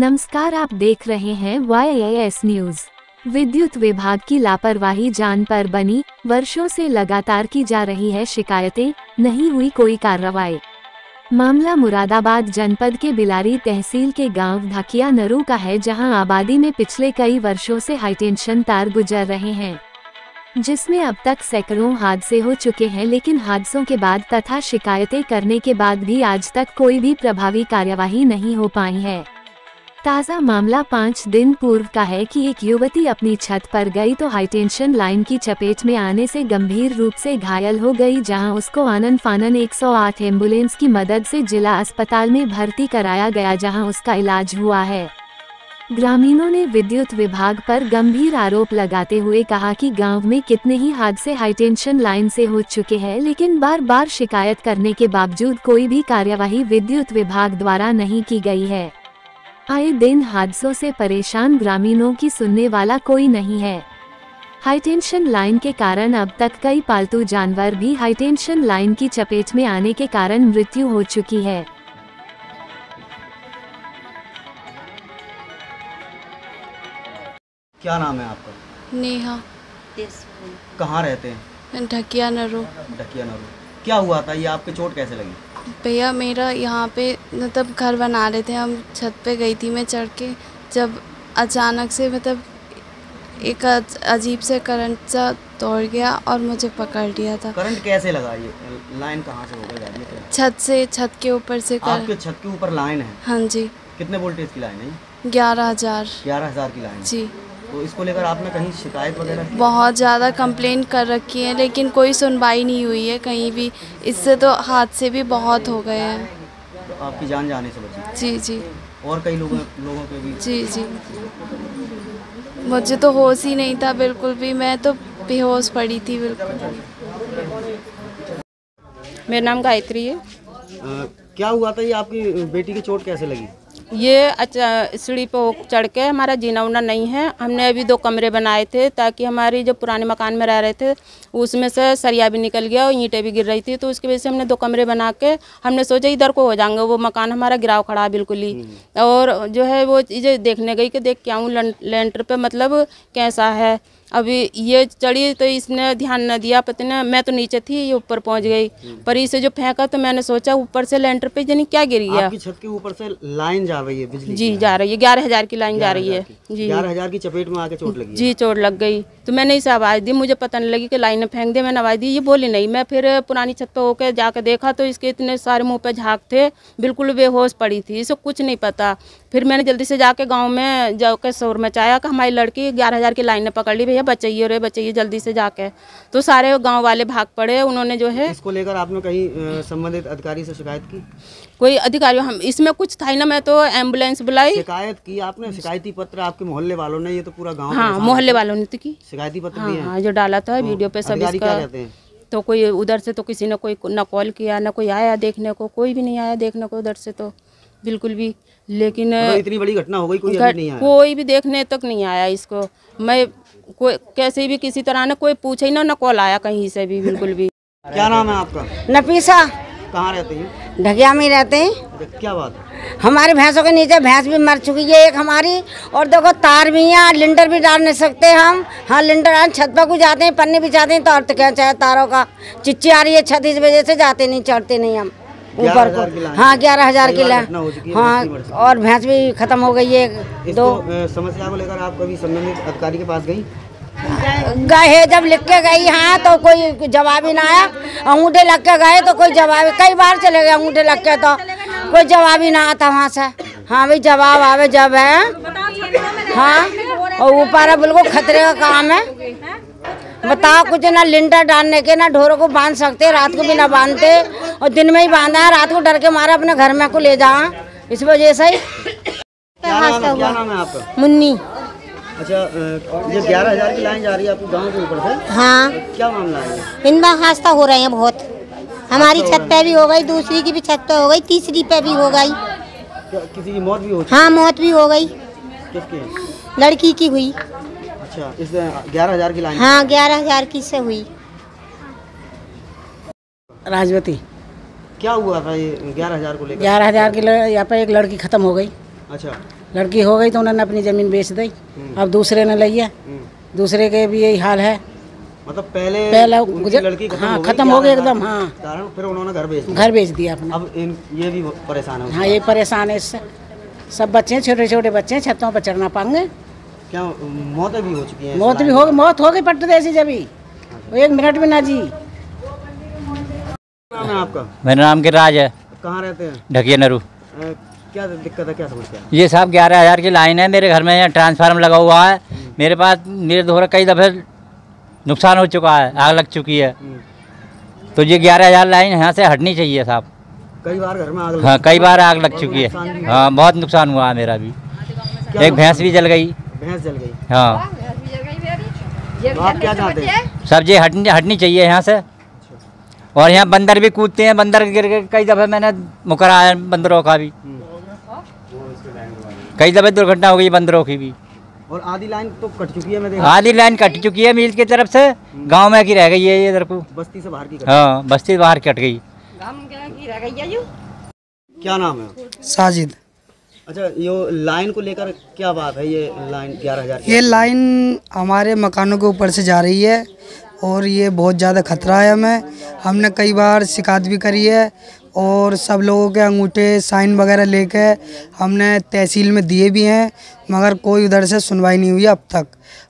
नमस्कार, आप देख रहे हैं YAS न्यूज। विद्युत विभाग की लापरवाही जान पर बनी, वर्षों से लगातार की जा रही है शिकायतें, नहीं हुई कोई कार्रवाई। मामला मुरादाबाद जनपद के बिलारी तहसील के गांव ढकिया नरू का है, जहां आबादी में पिछले कई वर्षों से हाईटेंशन तार गुजर रहे हैं, जिसमें अब तक सैकड़ों हादसे हो चुके हैं। लेकिन हादसों के बाद तथा शिकायतें करने के बाद भी आज तक कोई भी प्रभावी कार्यवाही नहीं हो पाई है। ताज़ा मामला 5 दिन पूर्व का है कि एक युवती अपनी छत पर गई तो हाईटेंशन लाइन की चपेट में आने से गंभीर रूप से घायल हो गई, जहां उसको आनन फानन 108 एम्बुलेंस की मदद से जिला अस्पताल में भर्ती कराया गया, जहां उसका इलाज हुआ है। ग्रामीणों ने विद्युत विभाग पर गंभीर आरोप लगाते हुए कहा कि गांव में कितने ही हादसे हाईटेंशन लाइन से हो चुके हैं, लेकिन बार बार शिकायत करने के बावजूद कोई भी कार्यवाही विद्युत विभाग द्वारा नहीं की गई है। आए दिन हादसों से परेशान ग्रामीणों की सुनने वाला कोई नहीं है। हाईटेंशन लाइन के कारण अब तक कई पालतू जानवर भी हाईटेंशन लाइन की चपेट में आने के कारण मृत्यु हो चुकी है। क्या नाम है आपका? नेहा। कहाँ रहते हैं? ढकिया नरू। ढकिया नरू। क्या हुआ था? ये आपके चोट कैसे लगी? भैया मेरा यहाँ पे मतलब घर बना रहे थे, हम छत पे गई थी मैं चढ़ के, जब अचानक से मतलब एक अजीब से करंट सा दौड़ गया और मुझे पकड़ लिया था। करंट कैसे लगा? ये लाइन कहाँ से होकर जा रही है? छत से, छत के ऊपर से। आपके छत के ऊपर लाइन है? हाँ जी। कितने वोल्टेज की लाइन है? 11,000। 11,000 की लाइन जी। तो इसको लेकर आपने कहीं शिकायत वगैरह? बहुत ज़्यादा कंप्लेंट कर रखी है, लेकिन कोई सुनवाई नहीं हुई है कहीं भी। इससे तो हादसे भी बहुत हो गए हैं। तो आपकी जान जाने से बची? जी जी। और कई लोगों पे भी? जी जी। मुझे तो होश ही नहीं था बिल्कुल भी, मैं तो बेहोश पड़ी थी बिल्कुल। मेरा नाम गायत्री है। क्या हुआ था? ये आपकी बेटी की चोट कैसे लगी? ये सीढ़ी पे चढ़ के, हमारा जीना उना नहीं है, हमने अभी 2 कमरे बनाए थे ताकि हमारी जो पुराने मकान में रह रहे थे उसमें से सरिया भी निकल गया और ईंटें भी गिर रही थी, तो उसकी वजह से हमने 2 कमरे बना के हमने सोचा इधर को हो जाएंगे। वो मकान हमारा गिराव खड़ा बिल्कुल ही, और जो है वो चीज़ें देखने गई कि देख के आऊँ लेंटर पे मतलब कैसा है। अभी ये चढ़ी तो इसने ध्यान न दिया, पता नहीं, मैं तो नीचे थी, ये ऊपर पहुंच गई, पर इसे जो फेंका तो मैंने सोचा ऊपर से लेंटर पे जानी क्या गिर गया। आपकी छत के ऊपर से लाइन जा रही है बिजली? जी जा रही है, 11,000 की लाइन जा रही है जी। 11,000 की चपेट में आके चोट लगी? जी चोट लग गई। तो मैंने इसे आवाज़ दी, मुझे पता नहीं लगी कि लाइन फेंक दे, मैंने आवाज़ दी, ये बोली नहीं। मैं फिर पुरानी छत पे होकर जाकर देखा तो इसके इतने सारे मुँह पे झाग थे, बिल्कुल बेहोश पड़ी थी, इसे कुछ नहीं पता। फिर मैंने जल्दी से जाके गाँव में जाकर शोर मचाया कि हमारी लड़की 11,000 की लाइन ने पकड़ ली, भैया बचाइए रे बचाइए जल्दी से जाके। तो सारे गांव वाले भाग पड़े, उन्होंने जो है। इसको लेकर आपने कहीं संबंधित अधिकारी से शिकायत की? कोई अधिकारी, हम इसमें कुछ था ही ना, मैं तो एम्बुलेंस बुलाई। शिकायत की आपने? शिकायती पत्र आपके मोहल्ले वालों ने? ये तो पूरा गाँव। हाँ, मोहल्ले वालों ने तो की शिकायती पत्र। हाँ, जो डाला था वीडियो पे सब इसका। तो कोई उधर से तो किसी ने कोई न कॉल किया, न कोई आया देखने को, कोई भी नहीं आया देखने को उधर से तो बिल्कुल भी। लेकिन इतनी बड़ी घटना हो गई, कोई नहीं आया? कोई भी देखने तक नहीं आया इसको। मैं कोई कैसे भी किसी तरह ने कोई पूछे ही ना, न कॉल आया कहीं से भी बिल्कुल भी। क्या नाम है आपका? नफीसा। कहाँ रहते हैं? ढकिया में रहते हैं। क्या बात है? हमारी भैंसों के नीचे भैंस भी मर चुकी है एक हमारी, और देखो तार भी है, लिंटर भी डाल नहीं सकते हम। हाँ, लिंटर छत पर कुछ जाते हैं, पन्नी भी जाते हैं तो अर्थ क्या चाहे तारों का चिच्ची आ रही है छत, इस वजह से जाते नहीं, चढ़ते नहीं हम ऊपर को। हाँ, 11,000 की लाइन। हाँ, और भैंस भी खत्म हो गई है। 2 समस्या को लेकर आप कभी संबंधित अधिकारी के पास गई? गए, जब लिख के गई हाँ तो कोई जवाब ही ना आया। अंगूठे लग के गए तो कोई जवाब, कई बार चले गए अंगूठे लग के तो कोई जवाब ही ना आता वहाँ से। हाँ भाई, जवाब आवे जब है। हाँ, और ऊपर है बिल्कुल खतरे का काम है। बताओ, कुछ ना लिंटर डालने के ना ढोरों को बांध सकते, रात को भी ना बांधते, और दिन में ही बांधा है, रात को डर के मारे अपने घर में को ले जाओ, इस वजह से ही। क्या नाम है आपका? मुन्नी। अच्छा, ये 11,000 की लाइन जा रही है आपके गांव के ऊपर से? हाँ। क्या मामला है? इनमें हादसा हो रहे हैं बहुत। हमारी छत पे भी हो गई, दूसरी की भी छत पे हो गई, तीसरी पे भी हो गई। किसी की मौत भी हो? हाँ, मौत भी हो गई। किसकी? लड़की की हुई। अच्छा, इस 11,000 की लाइन? हाँ, 11,000 की से हुई। राजवती। क्या हुआ था ये 11,000 को लेकर? 11,000 की यहाँ पे एक लड़की खत्म हो गई। अच्छा, लड़की हो गई तो उन्होंने अपनी ज़मीन बेच दी, अब दूसरे ने ली है, दूसरे के भी यही हाल है। मतलब पहले उनकी लड़की खत्म हो गई एकदम। हाँ, कारण फिर उन्होंने घर बेच दिया अपना। अब ये भी परेशान है। हाँ, ये परेशान है इससे। सब बच्चे छोटे छोटे बच्चे छतों पर चढ़ना पाएंगे। क्या मौतें भी हो चुकी हैं? मौत हो गई पट्ट ऐसी जब 1 मिनट में ना जी। नाम है आपका? मेरा नाम गिरिराज है। कहाँ रहते हैं? ढकिया नरू। क्या दिक्कत है, क्या समस्या है? ये साहब 11,000 की लाइन है मेरे घर में, यहाँ ट्रांसफार्मर लगा हुआ है मेरे पास। मेरे दोहरा कई दफ़े नुकसान हो चुका है, आग लग चुकी है। तो ये 11,000 लाइन यहाँ से हटनी चाहिए साहब। कई बार घर में आग हाँ, कई बार आग लग चुकी है। हाँ, बहुत नुकसान हुआ है मेरा भी। एक भैंस भी जल गई। भैंस जल गई? हाँ। तो आप क्या चाहते हैं? सब ये हटनी चाहिए यहाँ से। और यहाँ बंदर भी कूदते हैं, बंदर गिर के कई दफ़े मैंने मुकरा है बंदरों का भी। कई दफ़े दुर्घटना हो गई बंदरों की भी। और आधी लाइन तो कट चुकी है, मैं देखा। आधी लाइन कट चुकी है मील की तरफ से, गांव में की रह गई है ये इधर को। बस्ती से बाहर की? हाँ, बस्ती बाहर कट गई। क्या नाम है? साजिद। अच्छा, ये लाइन को लेकर क्या बात है? ये लाइन 11,000 ये लाइन हमारे मकानों के ऊपर से जा रही है और ये बहुत ज़्यादा खतरा है हमें। हमने कई बार शिकायत भी करी है और सब लोगों के अंगूठे साइन वगैरह लेके हमने तहसील में दिए भी हैं, मगर कोई उधर से सुनवाई नहीं हुई अब तक।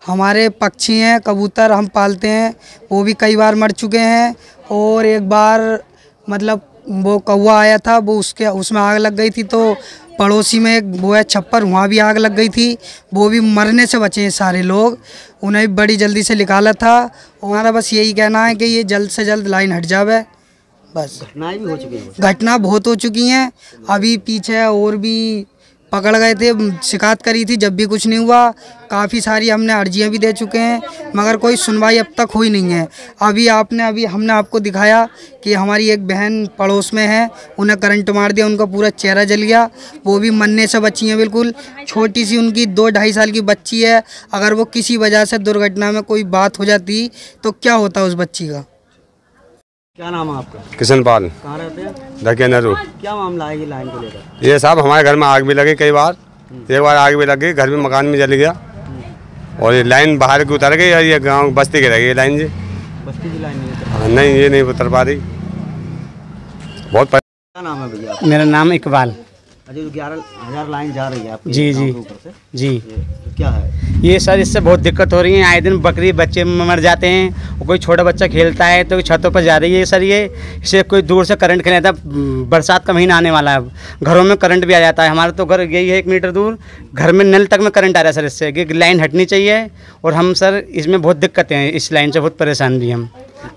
हमारे पक्षी हैं, कबूतर हम पालते हैं, वो भी कई बार मर चुके हैं। और एक बार मतलब वो कौवा आया था, वो उसमें आग लग गई थी, तो पड़ोसी में एक वो है छप्पर, वहाँ भी आग लग गई थी, वो भी मरने से बचे हैं सारे लोग। उन्हें भी बड़ी जल्दी से निकाला था। हमारा बस यही कहना है कि ये जल्द से जल्द लाइन हट जावे बस। घटनाएं भी हो चुकी हैं? घटना बहुत हो चुकी हैं। अभी पीछे और भी पकड़ गए थे, शिकायत करी थी, जब भी कुछ नहीं हुआ। काफ़ी सारी हमने अर्जियां भी दे चुके हैं, मगर कोई सुनवाई अब तक हुई नहीं है। अभी हमने आपको दिखाया कि हमारी एक बहन पड़ोस में है, उन्हें करंट मार दिया, उनका पूरा चेहरा जल गया, वो भी मरने से बची हैं बिल्कुल। छोटी सी उनकी 2-2.5 साल की बच्ची है, अगर वो किसी वजह से दुर्घटना में कोई बात हो जाती तो क्या होता उस बच्ची का। क्या नाम है आपका? किशन पाल। कहाँ रहते हैं? ढकिया नरू। क्या मामला है ये लाइन को लेकर? ये साहब हमारे घर में आग भी लगी कई बार। एक बार आग भी लग गई, घर में मकान में जल गया और ये लाइन बाहर की उतर गई और ये गांव बस्ती की रह गई लाइन जी। बस्ती की लाइन नहीं, ये नहीं उतर पा रही। बहुत क्या नाम है भैया? मेरा नाम इकबाल। अच्छा, 11,000 लाइन जा रही है आपके जी गाँव जी के ऊपर से? जी। क्या है ये सर, इससे बहुत दिक्कत हो रही है। आए दिन बकरी बच्चे मर जाते हैं, और कोई छोटा बच्चा खेलता है तो छतों पर जा रही है सर। ये इससे कोई दूर से करंट खेलता है। बरसात का महीना आने वाला है, अब घरों में करंट भी आ जाता है। हमारा तो घर यही है 1 मीटर दूर, घर में नल तक में करंट आ रहा है सर। इससे कि लाइन हटनी चाहिए और हम सर इसमें बहुत दिक्कतें हैं, इस लाइन से बहुत परेशान भी हम।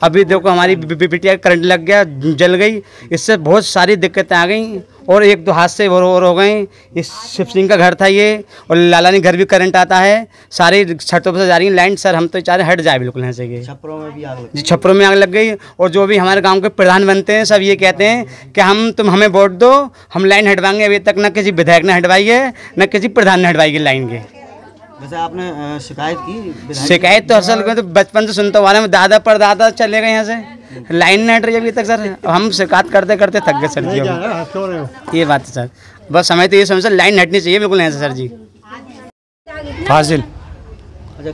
अभी देखो हमारी बिटिया करंट लग गया, जल गई, इससे बहुत सारी दिक्कतें आ गई और 1-2 हादसे और हो गए। इस शिव सिंह का घर था ये, और लालानी घर भी करंट आता है, सारी छतों पर से जा रही है लाइन सर। हम तो चाह रहे हट जाए बिल्कुल यहाँ से। छपरों में भी आग लग जी, छपरों में आग लग गई। और जो भी हमारे गांव के प्रधान बनते हैं सब ये कहते हैं कि तुम हमें वोट दो, हम लाइन हटवाएंगे। अभी तक न किसी विधायक ने हटवाई है, न किसी प्रधान ने हटवाई है लाइन के। वैसे आपने शिकायत की? शिकायत तो असल में तो बचपन से सुनता हुआ है, दादा परदादा चले गए यहाँ से, लाइन नहीं हट रही अभी तक सर। हम शिकायत करते करते थक गए सर जी। ये बात है सर, बस हमें तो ये समझ लाइन हटनी चाहिए बिल्कुल यहाँ से सर जी। फाजिल। अच्छा,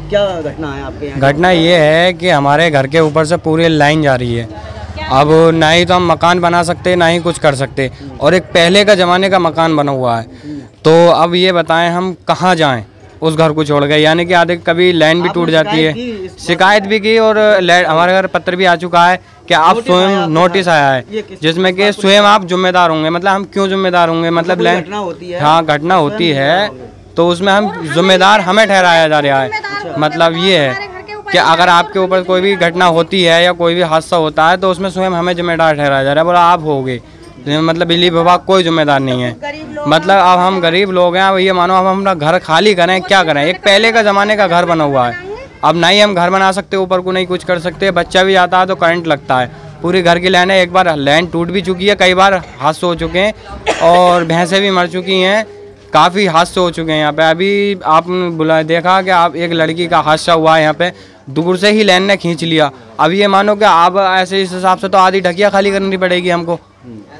क्या घटना है आपके यहाँ? घटना ये है कि हमारे घर के ऊपर से पूरी लाइन जा रही है। अब ना ही तो हम मकान बना सकते, ना ही कुछ कर सकते, और एक पहले का ज़माने का मकान बना हुआ है। तो अब ये बताएं हम कहाँ जाएं उस घर को छोड़ गए। यानी कि आधे कभी लाइन भी टूट जाती है। शिकायत भी की और हमारे घर पत्र भी आ चुका है कि आप स्वयं नोटिस आया है जिसमें कि स्वयं आप जिम्मेदार होंगे। मतलब हम क्यों जिम्मेदार होंगे? मतलब लाइन, हाँ घटना होती है तो उसमें हम जिम्मेदार हमें ठहराया जा रहा है। मतलब ये है कि अगर आपके ऊपर कोई भी घटना होती है या कोई भी हादसा होता है तो उसमें स्वयं हमें जिम्मेदार ठहराया जा रहा है। बोला आप होगे, मतलब बिजली विभाग कोई जिम्मेदार नहीं है। मतलब अब हम गरीब लोग हैं, अब ये मानो अब हम अपना घर खाली करें, क्या करें? एक पहले का ज़माने का घर बना हुआ है, अब नहीं हम घर बना सकते, ऊपर को नहीं कुछ कर सकते। बच्चा भी आता है तो करंट लगता है, पूरी घर की लाइनें, एक बार लाइन टूट भी चुकी है, कई बार हादसे हो चुके हैं और भैंसें भी मर चुकी हैं, काफ़ी हादसे हो चुके हैं यहाँ पे। अभी आपने देखा कि आप एक लड़की का हादसा हुआ है यहाँ पे, दूर से ही लाइन ने खींच लिया। अब ये मानो कि आप ऐसे इस हिसाब से तो आधी ढकिया खाली करनी पड़ेगी हमको,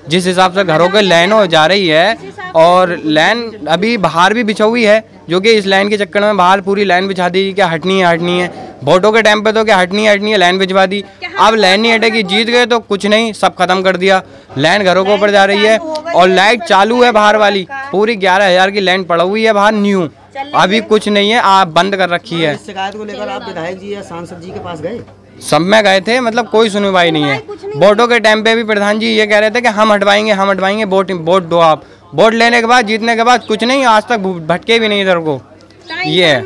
जिस हिसाब से घरों के लाइनों जा रही है। और लाइन अभी बाहर भी बिछा हुई है, जो कि इस लाइन के चक्कर में बाहर पूरी लाइन बिछा दी, क्या हटनी है। वोटों के टाइम पे तो क्या हटनी है लाइन बिछवा दी। अब लाइन नहीं हटेगी, जीत गए तो कुछ नहीं, सब खत्म कर दिया। लाइन घरों के ऊपर जा रही है और लाइट चालू है बाहर वाली, पूरी 11,000 की लाइन पड़ा हुई है बाहर न्यू, अभी कुछ नहीं है, आप बंद कर रखी है। इस शिकायत को लेकर आप विधायक जी या सांसद जी के पास गए? सब में गए थे, मतलब कोई सुनवाई नहीं है। वोटों के टाइम पे भी प्रधान जी ये कह रहे थे कि हम हटवाएंगे, वोट दो आप। वोट लेने के बाद, जीतने के बाद कुछ नहीं, आज तक भटके भी नहीं इधर को। ये है।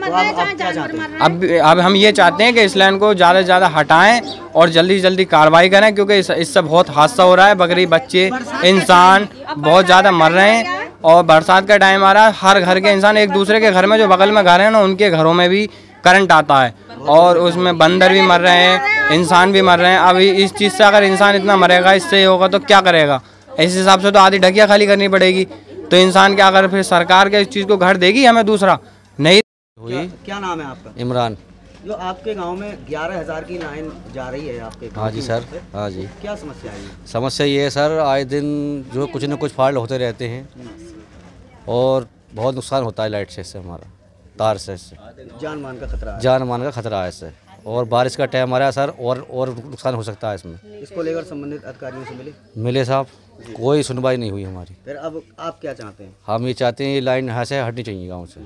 अब हम ये चाहते हैं कि इस लाइन को ज़्यादा से ज़्यादा हटाएं और जल्दी से जल्दी कार्रवाई करें, क्योंकि इससे बहुत हादसा हो रहा है। बकरी, बच्चे, इंसान बहुत ज़्यादा मर रहे हैं और बरसात का टाइम आ रहा है। हर घर के इंसान, एक दूसरे के घर में जो बगल में घर है ना, उनके घरों में भी करंट आता है और उसमें बंदर भी मर रहे हैं, इंसान भी मर रहे हैं। अभी इस चीज़ से अगर इंसान इतना मरेगा, इससे होगा तो क्या करेगा? इस हिसाब से तो आधी ढकिया खाली करनी पड़ेगी। तो इंसान क्या अगर फिर सरकार के इस चीज़ को घर देगी हमें दूसरा नहीं हुई। क्या नाम है आपका? इमरान। जो आपके गांव में 11,000 की लाइन जा रही है आपके? हाँ जी सर, हाँ जी। क्या समस्या है? समस्या ये है सर, आए दिन जो कुछ न कुछ फॉल्ट होते रहते हैं और बहुत नुकसान होता है लाइट से, इससे हमारा तार से, इससे जान मान का खतरा है। जान मान का खतरा है इससे, और बारिश का टाइम आ रहा है सर, और नुकसान हो सकता है इसमें। इसको लेकर संबंधित अधिकारियों से मिले साहब, कोई सुनवाई नहीं हुई हमारी। फिर अब आप क्या चाहते हैं? हम ये चाहते हैं ये लाइन यहाँ से हटनी चाहिए गाँव से।